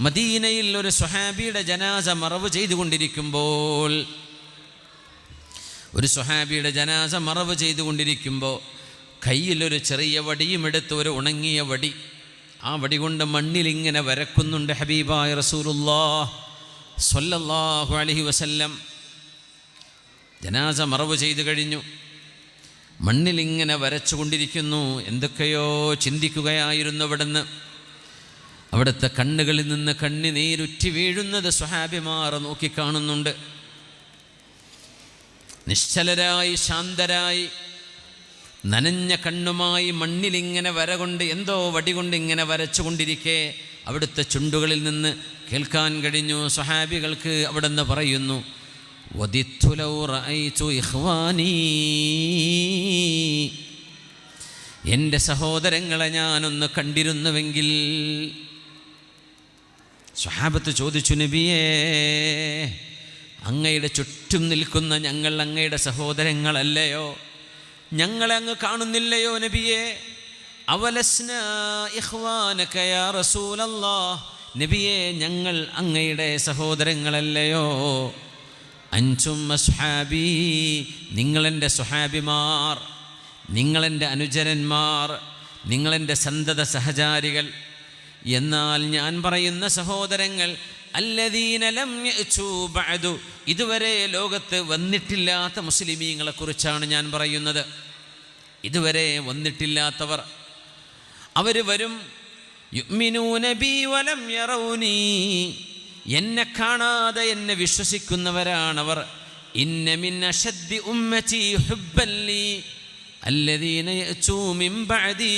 മദീനയിൽ ഒരു സ്വഹാബിയുടെ ജനാസ മറവ് ചെയ്തുകൊണ്ടിരിക്കുമ്പോൾ കയ്യിലൊരു ചെറിയ വടിയും എടുത്ത്, ഒരു ഉണങ്ങിയ വടി, ആ വടി കൊണ്ട് മണ്ണിലിങ്ങനെ വരക്കുന്നുണ്ട് ഹബീബായ റസൂലുള്ളാഹ് സ്വല്ലല്ലാഹു അലൈഹി വസല്ലം. ജനാസ മറവ് ചെയ്തു കഴിഞ്ഞു, മണ്ണിലിങ്ങനെ വരച്ചുകൊണ്ടിരിക്കുന്നു. എന്തൊക്കെയോ ചിന്തിക്കുകയായിരുന്നു അവിടുന്ന്. അവിടുത്തെ കണ്ണുകളിൽ നിന്ന് കണ്ണുനീരുറ്റി വീഴുന്നത് സ്വഹാബിമാർ നോക്കിക്കാണുന്നുണ്ട്. നിശ്ചലരായി ശാന്തരായി നനഞ്ഞ കണ്ണുമായി മണ്ണിലിങ്ങനെ വരകൊണ്ട്, എന്തോ വടി കൊണ്ട് ഇങ്ങനെ വരച്ചുകൊണ്ടിരിക്കെ അവിടുത്തെ ചുണ്ടുകളിൽ നിന്ന് കേൾക്കാൻ കഴിഞ്ഞു സ്വഹാബികൾക്ക്. അവിടുന്ന് പറയുന്നു, വദിത്തു ലൗ റഅയ്തു ഇഖ്വാനീ, എൻ്റെ സഹോദരങ്ങളെ ഞാനൊന്ന് കണ്ടിരുന്നുവെങ്കിൽ. സ്വഹാബത്ത് ചോദിച്ചു, നബിയേ, അങ്ങയുടെ ചുറ്റും നിൽക്കുന്ന ഞങ്ങൾ അങ്ങയുടെ സഹോദരങ്ങളല്ലയോ? ഞങ്ങളെ അങ്ങ് കാണുന്നില്ലയോ നബിയേ? അവലസ്നാ ഇഖ്വാനക യാ റസൂലല്ലാഹ്, നബിയേ, ഞങ്ങൾ അങ്ങയുടെ സഹോദരങ്ങളല്ലയോ? അൻതും അസ്ഹാബി, നിങ്ങളെൻ്റെ സ്വഹാബിമാർ, നിങ്ങളെൻ്റെ അനുചരന്മാർ, നിങ്ങളെൻ്റെ സന്തത സഹചാരികൾ. എന്നാൽ ഞാൻ പറയുന്ന സഹോദരങ്ങൾ അല്ലദീന ലം യഅ്തു ബഅദു, ഇതുവരെ ലോകത്ത് വന്നിട്ടില്ലാത്ത മുസ്ലിമീങ്ങളെക്കുറിച്ചാണ് ഞാൻ പറയുന്നത്. ഇതുവരെ വന്നിട്ടില്ലാത്തവർ, അവർ വരും. യുഅ്മിനൂന ബി വലം യറൗനി, എന്നെ കാണാതെ എന്നെ വിശ്വസിക്കുന്നവരാണവർ. ഇന്ന മിൻ അശദ്ദി ഉമ്മതി ഹുബ്ബൻ ലീ الذين يأتوا من بعدي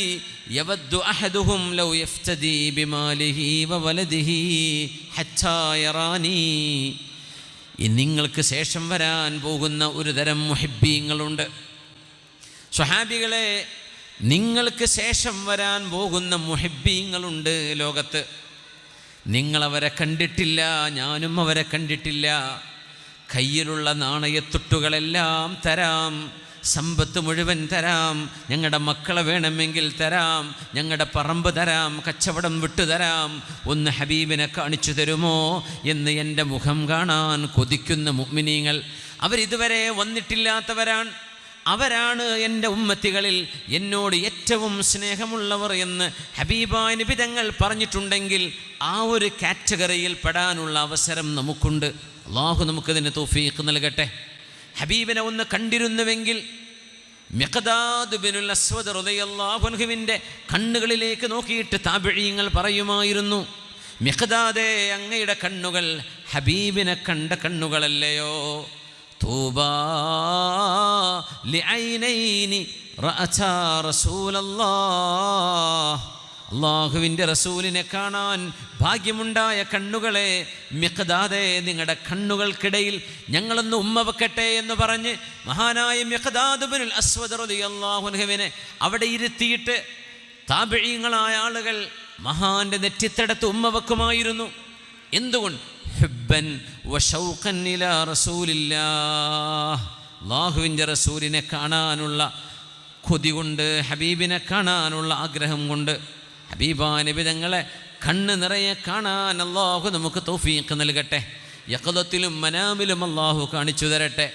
يود أحدهم لو يفتدي بماله وولده حتى يراني. നിങ്ങൾക്ക് ശേഷം വരാൻ പോകുന്ന ഒരു തരം മുഹിബ്ബീങ്ങളുണ്ട്. സ്വഹാബികളെ, നിങ്ങൾക്ക് ശേഷം വരാൻ പോകുന്ന മുഹിബ്ബീങ്ങളുണ്ട് ലോകത്ത്. നിങ്ങളവരെ കണ്ടിട്ടില്ല, ഞാനും അവരെ കണ്ടിട്ടില്ല. കയ്യിലുള്ള നാണയത്തുട്ടുകളെല്ലാം തരാം, സമ്പത്ത് മുഴുവൻ തരാം, ഞങ്ങളുടെ മക്കളെ വേണമെങ്കിൽ തരാം, ഞങ്ങളുടെ പറമ്പ് തരാം, കച്ചവടം വിട്ടുതരാം, ഒന്ന് ഹബീബിനെ കാണിച്ചു തരുമോ എന്ന് എൻ്റെ മുഖം കാണാൻ കൊതിക്കുന്ന മുഅ്മിനീങ്ങൾ. അവരിതുവരെ വന്നിട്ടില്ലാത്തവരാണ്. അവരാണ് എൻ്റെ ഉമ്മത്തികളിൽ എന്നോട് ഏറ്റവും സ്നേഹമുള്ളവർ എന്ന് ഹബീബായ നബി തങ്ങൾ പറഞ്ഞിട്ടുണ്ടെങ്കിൽ ആ ഒരു കാറ്റഗറിയിൽ പെടാനുള്ള അവസരം നമുക്കുണ്ട്. അല്ലാഹു നമുക്കതിന് തൗഫീഖ് നൽകട്ടെ. ഹബീബിനെ ഒന്ന് കണ്ടിരുന്നുവെങ്കിൽ മിഖ്ദാദ് ബിനുൽ അസ്വദ് റളിയല്ലാഹു അൻഹുവിൻ്റെ കണ്ണുകളിലേക്ക് നോക്കിയിട്ട് താബിഈങ്ങൾ പറയുമായിരുന്നു, മിഖ്ദാദേ, അങ്ങയുടെ കണ്ണുകൾ ഹബീബിനെ കണ്ട കണ്ണുകളല്ലയോ? തൂബാ ലിഐനൈനി റഅതാ റസൂലല്ലാഹ്, അല്ലാഹുവിൻ്റെ റസൂലിനെ കാണാൻ ഭാഗ്യമുണ്ടായ കണ്ണുകളെ, മിഖ്ദാദേ, നിങ്ങളുടെ കണ്ണുകൾക്കിടയിൽ ഞങ്ങളൊന്ന് ഉമ്മ വെക്കട്ടെ എന്ന് പറഞ്ഞ് മഹാനായ മിഖ്ദാദ് ബിനുൽ അസ്വദ് റളിയല്ലാഹു അൻഹുവിനെ അവിടെ ഇരുത്തിയിട്ട് താബിഈങ്ങളായ ആളുകൾ മഹാന്റെ നെറ്റിത്തടത്ത് ഉമ്മ വെക്കുമായിരുന്നു. എന്തുകൊണ്ട്? ഹുബ്ബൻ വശൗഖൻ ഇലാ റസൂലില്ലാഹ്, അല്ലാഹുവിൻ്റെ റസൂലിനെ കാണാനുള്ള കൊതി കൊണ്ട്, ഹബീബിനെ കാണാനുള്ള ആഗ്രഹം കൊണ്ട്. ഹബീബായ നബി തങ്ങളെ കണ്ണ് നിറയെ കാണാൻ അല്ലാഹു നമുക്ക് തൗഫീഖ് നൽകട്ടെ. യഖ്ളത്തിലും മനാമിലും അല്ലാഹു കാണിച്ചു തരട്ടെ.